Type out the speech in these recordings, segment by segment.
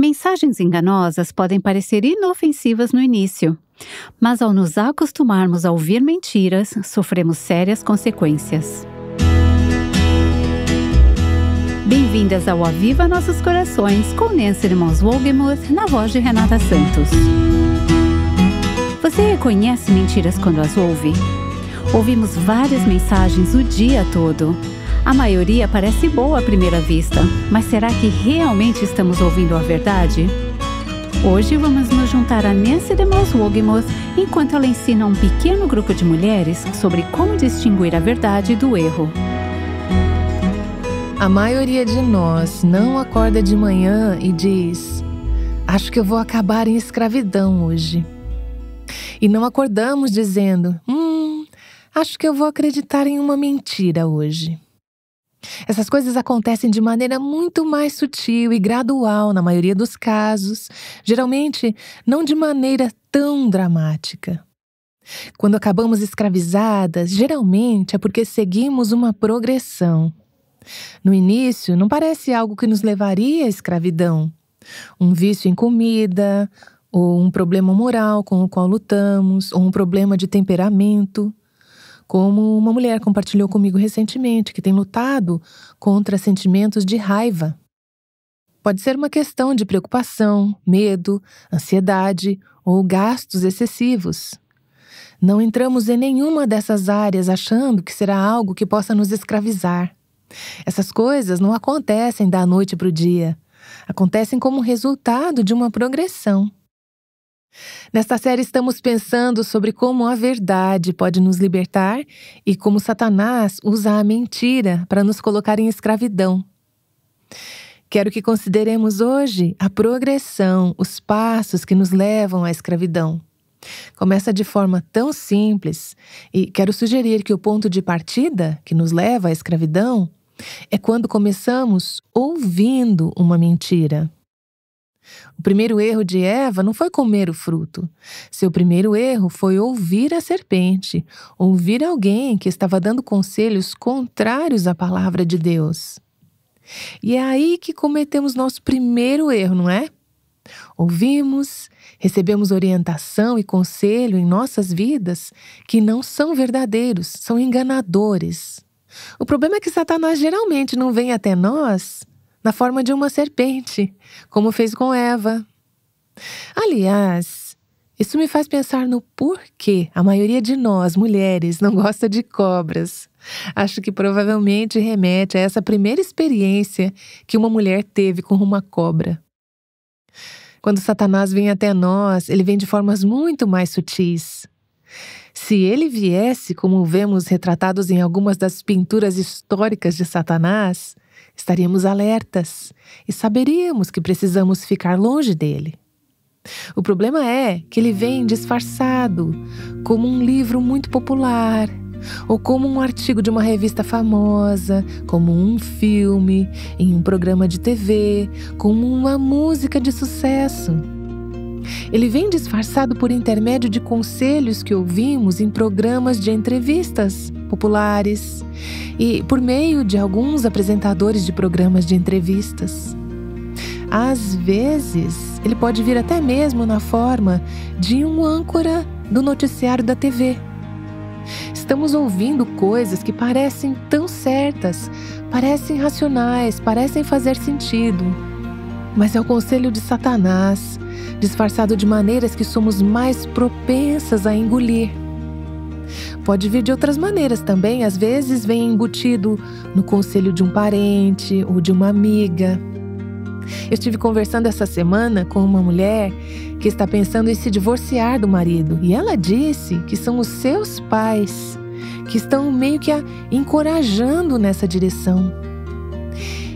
Mensagens enganosas podem parecer inofensivas no início, mas ao nos acostumarmos a ouvir mentiras, sofremos sérias consequências. Bem-vindas ao Aviva Nossos Corações com Nancy Irmãos Wohlgemuth na voz de Renata Santos. Você reconhece mentiras quando as ouve? Ouvimos várias mensagens o dia todo. A maioria parece boa à primeira vista, mas será que realmente estamos ouvindo a verdade? Hoje vamos nos juntar a Nancy Irmãos Wohlgemuth enquanto ela ensina a um pequeno grupo de mulheres sobre como distinguir a verdade do erro. A maioria de nós não acorda de manhã e diz: acho que eu vou acabar em escravidão hoje. E não acordamos dizendo: acho que eu vou acreditar em uma mentira hoje. Essas coisas acontecem de maneira muito mais sutil e gradual na maioria dos casos, geralmente não de maneira tão dramática. Quando acabamos escravizadas, geralmente é porque seguimos uma progressão. No início, não parece algo que nos levaria à escravidão. Um vício em comida, ou um problema moral com o qual lutamos, ou um problema de temperamento. Como uma mulher compartilhou comigo recentemente, que tem lutado contra sentimentos de raiva. Pode ser uma questão de preocupação, medo, ansiedade ou gastos excessivos. Não entramos em nenhuma dessas áreas achando que será algo que possa nos escravizar. Essas coisas não acontecem da noite para o dia. Acontecem como resultado de uma progressão. Nesta série estamos pensando sobre como a verdade pode nos libertar e como Satanás usa a mentira para nos colocar em escravidão. Quero que consideremos hoje a progressão, os passos que nos levam à escravidão. Começa de forma tão simples e quero sugerir que o ponto de partida que nos leva à escravidão é quando começamos ouvindo uma mentira. O primeiro erro de Eva não foi comer o fruto. Seu primeiro erro foi ouvir a serpente, ouvir alguém que estava dando conselhos contrários à palavra de Deus. E é aí que cometemos nosso primeiro erro, não é? Ouvimos, recebemos orientação e conselho em nossas vidas que não são verdadeiros, são enganadores. O problema é que Satanás geralmente não vem até nós na forma de uma serpente, como fez com Eva. Aliás, isso me faz pensar no porquê a maioria de nós, mulheres, não gosta de cobras. Acho que provavelmente remete a essa primeira experiência que uma mulher teve com uma cobra. Quando Satanás vem até nós, ele vem de formas muito mais sutis. Se ele viesse, como vemos retratados em algumas das pinturas históricas de Satanás, estaríamos alertas e saberíamos que precisamos ficar longe dele. O problema é que ele vem disfarçado, como um livro muito popular, ou como um artigo de uma revista famosa, como um filme, em um programa de TV, como uma música de sucesso. Ele vem disfarçado por intermédio de conselhos que ouvimos em programas de entrevistas populares e por meio de alguns apresentadores de programas de entrevistas. Às vezes, ele pode vir até mesmo na forma de um âncora do noticiário da TV. Estamos ouvindo coisas que parecem tão certas, parecem racionais, parecem fazer sentido. Mas é o conselho de Satanás, disfarçado de maneiras que somos mais propensas a engolir. Pode vir de outras maneiras também, às vezes vem embutido no conselho de um parente ou de uma amiga. Eu estive conversando essa semana com uma mulher que está pensando em se divorciar do marido e ela disse que são os seus pais que estão meio que a encorajando nessa direção.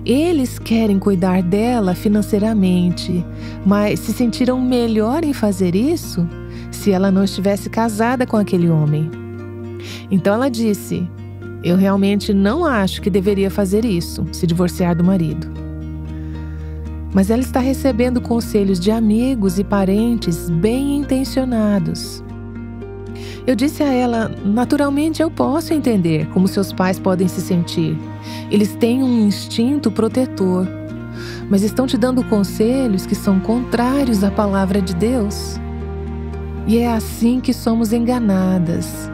Eles querem cuidar dela financeiramente, mas se sentiram melhor em fazer isso se ela não estivesse casada com aquele homem. Então ela disse: eu realmente não acho que deveria fazer isso, se divorciar do marido. Mas ela está recebendo conselhos de amigos e parentes bem intencionados. Eu disse a ela, naturalmente eu posso entender como seus pais podem se sentir. Eles têm um instinto protetor. mas estão te dando conselhos que são contrários à palavra de Deus. E é assim que somos enganadas.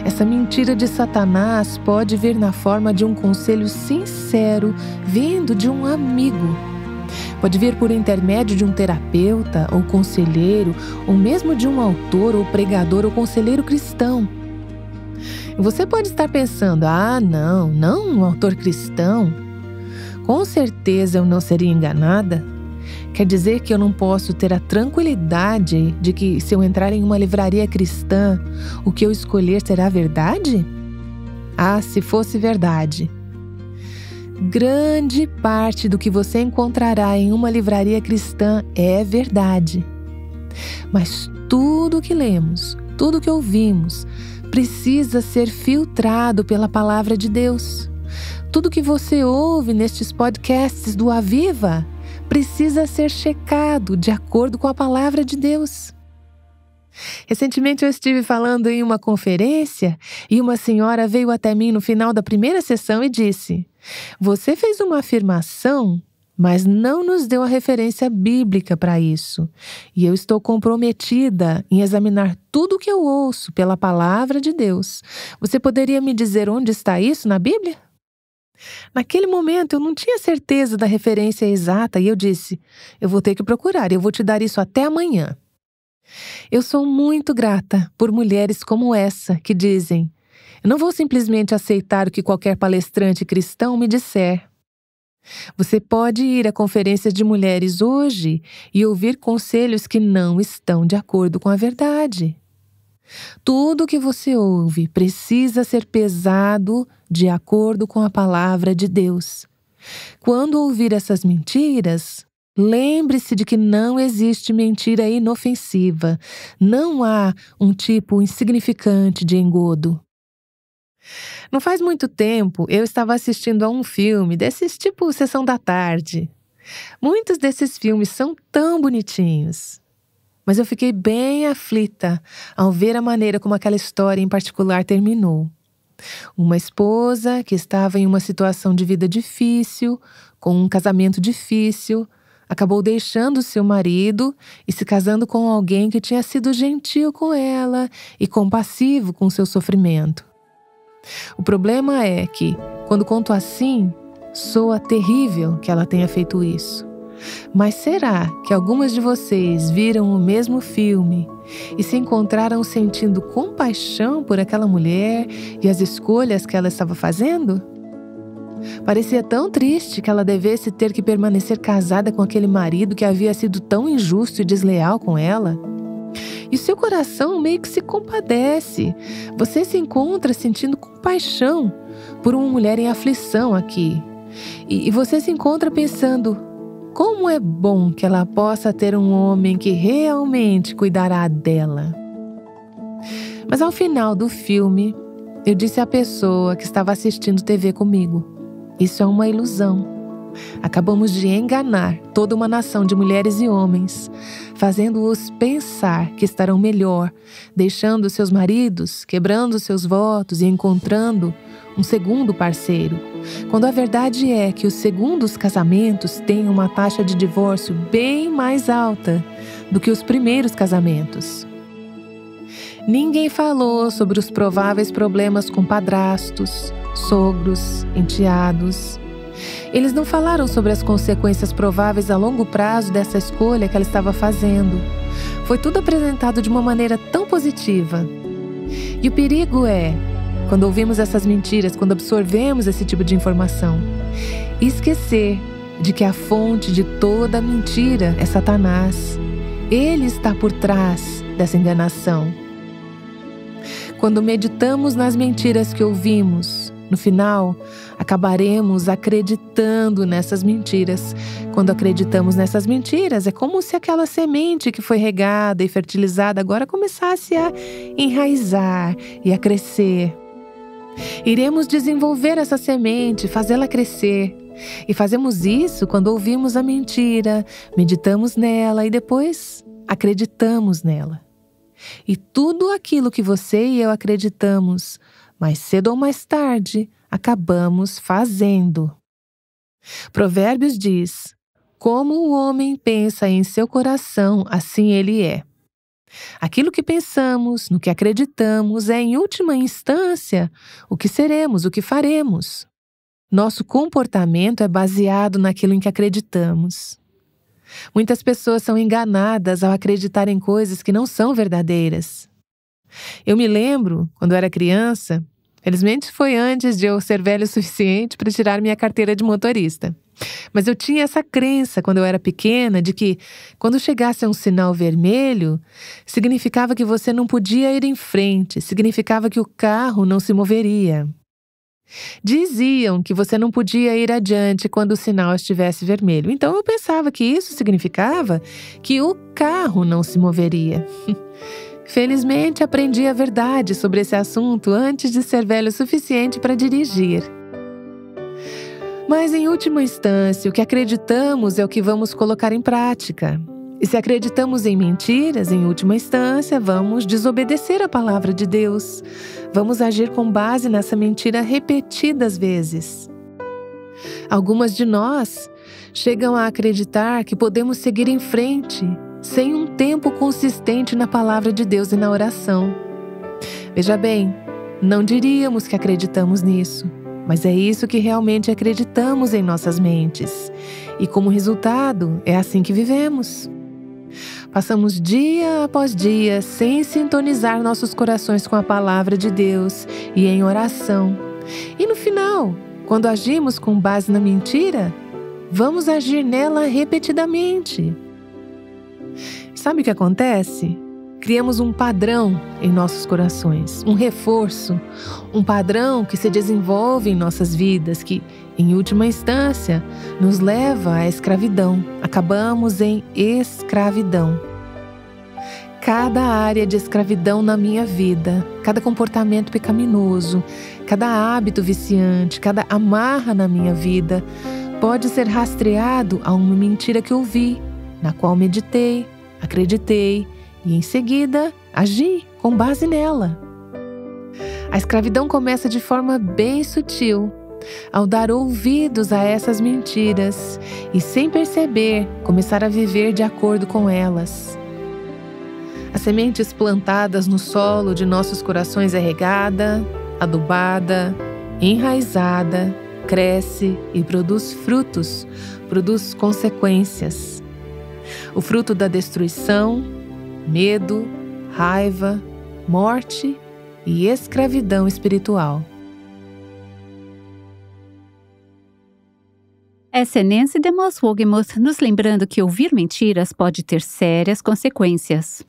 Essa mentira de Satanás pode vir na forma de um conselho sincero vindo de um amigo. Pode vir por intermédio de um terapeuta ou conselheiro, ou mesmo de um autor ou pregador ou conselheiro cristão. Você pode estar pensando, não um autor cristão. Com certeza eu não seria enganada. Quer dizer que eu não posso ter a tranquilidade de que, se eu entrar em uma livraria cristã, o que eu escolher será verdade? Se fosse verdade. Grande parte do que você encontrará em uma livraria cristã é verdade. Mas tudo o que lemos, tudo o que ouvimos, precisa ser filtrado pela palavra de Deus. Tudo que você ouve nestes podcasts do Aviva precisa ser checado de acordo com a palavra de Deus. Recentemente eu estive falando em uma conferência e uma senhora veio até mim no final da primeira sessão e disse: "Você fez uma afirmação, mas não nos deu a referência bíblica para isso. E eu estou comprometida em examinar tudo o que eu ouço pela palavra de Deus. Você poderia me dizer onde está isso na Bíblia?" Naquele momento eu não tinha certeza da referência exata e eu disse: "Eu vou ter que procurar, eu vou te dar isso até amanhã." Eu sou muito grata por mulheres como essa que dizem: "Eu não vou simplesmente aceitar o que qualquer palestrante cristão me disser." Você pode ir a conferências de mulheres hoje e ouvir conselhos que não estão de acordo com a verdade. Tudo o que você ouve precisa ser pesado de acordo com a palavra de Deus. Quando ouvir essas mentiras, lembre-se de que não existe mentira inofensiva. Não há um tipo insignificante de engodo. Não faz muito tempo, eu estava assistindo a um filme desses tipo Sessão da Tarde. Muitos desses filmes são tão bonitinhos. Mas eu fiquei bem aflita ao ver a maneira como aquela história em particular terminou. Uma esposa que estava em uma situação de vida difícil, com um casamento difícil, acabou deixando seu marido e se casando com alguém que tinha sido gentil com ela e compassivo com seu sofrimento. O problema é que, quando conto assim, soa terrível que ela tenha feito isso. Mas será que algumas de vocês viram o mesmo filme e se encontraram sentindo compaixão por aquela mulher e as escolhas que ela estava fazendo? Parecia tão triste que ela devesse ter que permanecer casada com aquele marido que havia sido tão injusto e desleal com ela. E seu coração meio que se compadece. Você se encontra sentindo compaixão por uma mulher em aflição aqui. E você se encontra pensando: como é bom que ela possa ter um homem que realmente cuidará dela. Mas ao final do filme, eu disse à pessoa que estava assistindo TV comigo: isso é uma ilusão. Acabamos de enganar toda uma nação de mulheres e homens, fazendo-os pensar que estarão melhor, deixando seus maridos, quebrando seus votos e encontrando um segundo parceiro, quando a verdade é que os segundos casamentos têm uma taxa de divórcio bem mais alta do que os primeiros casamentos. Ninguém falou sobre os prováveis problemas com padrastos, sogros, enteados. Eles não falaram sobre as consequências prováveis a longo prazo dessa escolha que ela estava fazendo. Foi tudo apresentado de uma maneira tão positiva. E o perigo é, quando ouvimos essas mentiras, quando absorvemos esse tipo de informação, esquecer de que a fonte de toda mentira é Satanás. Ele está por trás dessa enganação. Quando meditamos nas mentiras que ouvimos, no final, acabaremos acreditando nessas mentiras. Quando acreditamos nessas mentiras, é como se aquela semente que foi regada e fertilizada agora começasse a enraizar e a crescer. Iremos desenvolver essa semente, fazê-la crescer. E fazemos isso quando ouvimos a mentira, meditamos nela e depois acreditamos nela. E tudo aquilo que você e eu acreditamos, mais cedo ou mais tarde, acabamos fazendo. Provérbios diz: Como o homem pensa em seu coração, assim ele é. Aquilo que pensamos, no que acreditamos, é, em última instância, o que seremos, o que faremos. Nosso comportamento é baseado naquilo em que acreditamos. Muitas pessoas são enganadas ao acreditar em coisas que não são verdadeiras. Eu me lembro, quando eu era criança, felizmente foi antes de eu ser velho o suficiente para tirar minha carteira de motorista. Mas eu tinha essa crença, quando eu era pequena, de que, quando chegasse um sinal vermelho, significava que você não podia ir em frente, significava que o carro não se moveria. Diziam que você não podia ir adiante quando o sinal estivesse vermelho. Então eu pensava que isso significava que o carro não se moveria. Felizmente aprendi a verdade sobre esse assunto antes de ser velho o suficiente para dirigir. Mas, em última instância, o que acreditamos é o que vamos colocar em prática. E se acreditamos em mentiras, em última instância, vamos desobedecer a palavra de Deus. Vamos agir com base nessa mentira repetidas vezes. Algumas de nós chegam a acreditar que podemos seguir em frente sem um tempo consistente na palavra de Deus e na oração. Veja bem, não diríamos que acreditamos nisso. Mas é isso que realmente acreditamos em nossas mentes. E como resultado, é assim que vivemos. Passamos dia após dia sem sintonizar nossos corações com a palavra de Deus e em oração. E no final, quando agimos com base na mentira, vamos agir nela repetidamente. Sabe o que acontece? Criamos um padrão em nossos corações, um reforço, um padrão que se desenvolve em nossas vidas, que, em última instância, nos leva à escravidão. Acabamos em escravidão. Cada área de escravidão na minha vida, cada comportamento pecaminoso, cada hábito viciante, cada amarra na minha vida, pode ser rastreado a uma mentira que ouvi, na qual meditei, acreditei, e em seguida, agi com base nela. A escravidão começa de forma bem sutil, ao dar ouvidos a essas mentiras e, sem perceber, começar a viver de acordo com elas. As sementes plantadas no solo de nossos corações é regada, adubada, enraizada, cresce e produz frutos, produz consequências. O fruto da destruição, medo, raiva, morte e escravidão espiritual. Essa é Nancy DeMoss Wogemuth nos lembrando que ouvir mentiras pode ter sérias consequências.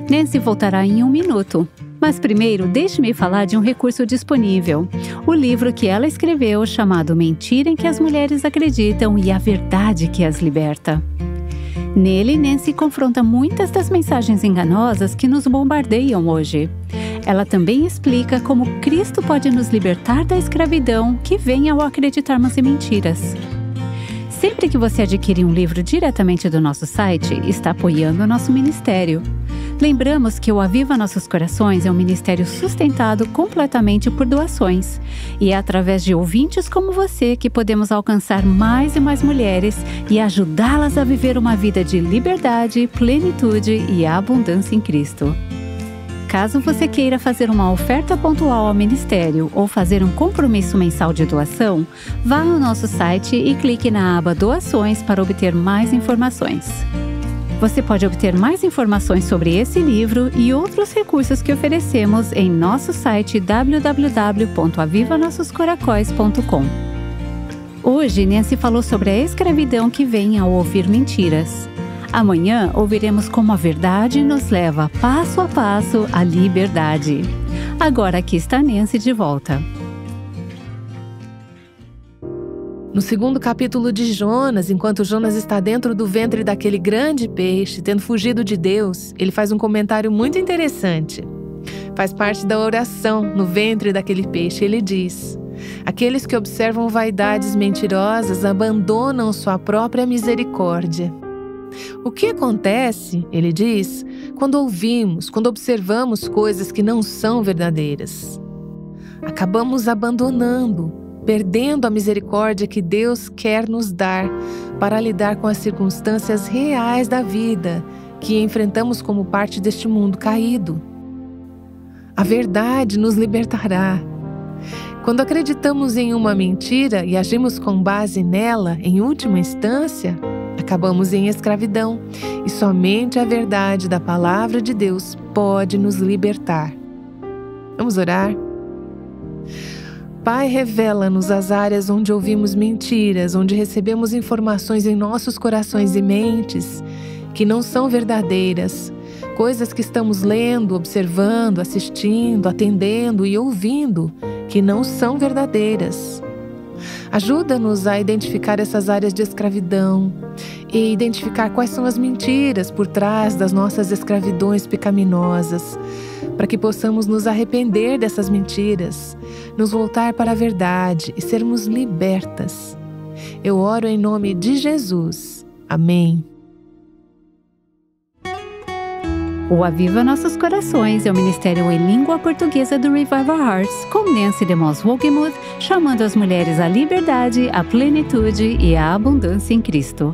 Nancy voltará em 1 minuto, mas primeiro deixe-me falar de um recurso disponível, o livro que ela escreveu chamado Mentira em que as Mulheres Acreditam e a Verdade que as Liberta. Nele, Nancy confronta muitas das mensagens enganosas que nos bombardeiam hoje. Ela também explica como Cristo pode nos libertar da escravidão que vem ao acreditarmos em mentiras. Sempre que você adquire um livro diretamente do nosso site, está apoiando o nosso ministério. Lembramos que o Aviva Nossos Corações é um ministério sustentado completamente por doações. E é através de ouvintes como você que podemos alcançar mais e mais mulheres e ajudá-las a viver uma vida de liberdade, plenitude e abundância em Cristo. Caso você queira fazer uma oferta pontual ao ministério ou fazer um compromisso mensal de doação, vá no nosso site e clique na aba Doações para obter mais informações. Você pode obter mais informações sobre esse livro e outros recursos que oferecemos em nosso site www.avivanossoscoracóis.com. Hoje, Nancy falou sobre a escravidão que vem ao ouvir mentiras. Amanhã, ouviremos como a verdade nos leva passo a passo à liberdade. Agora aqui está Nancy de volta. No 2º capítulo de Jonas, enquanto Jonas está dentro do ventre daquele grande peixe, tendo fugido de Deus, ele faz um comentário muito interessante. Faz parte da oração no ventre daquele peixe. Ele diz: aqueles que observam vaidades mentirosas abandonam sua própria misericórdia. O que acontece, ele diz, quando ouvimos, quando observamos coisas que não são verdadeiras? Acabamos abandonando, perdendo a misericórdia que Deus quer nos dar, para lidar com as circunstâncias reais da vida que enfrentamos como parte deste mundo caído. A verdade nos libertará. Quando acreditamos em uma mentira e agimos com base nela, em última instância, acabamos em escravidão, e somente a verdade da palavra de Deus pode nos libertar. Vamos orar? Pai, revela-nos as áreas onde ouvimos mentiras, onde recebemos informações em nossos corações e mentes que não são verdadeiras, coisas que estamos lendo, observando, assistindo, atendendo e ouvindo que não são verdadeiras. Ajuda-nos a identificar essas áreas de escravidão e identificar quais são as mentiras por trás das nossas escravidões pecaminosas, para que possamos nos arrepender dessas mentiras, nos voltar para a verdade e sermos libertas. Eu oro em nome de Jesus. Amém. O Aviva Nossos Corações é o ministério em língua portuguesa do Revival Hearts, com Nancy DeMoss Wolgemuth, chamando as mulheres à liberdade, à plenitude e à abundância em Cristo.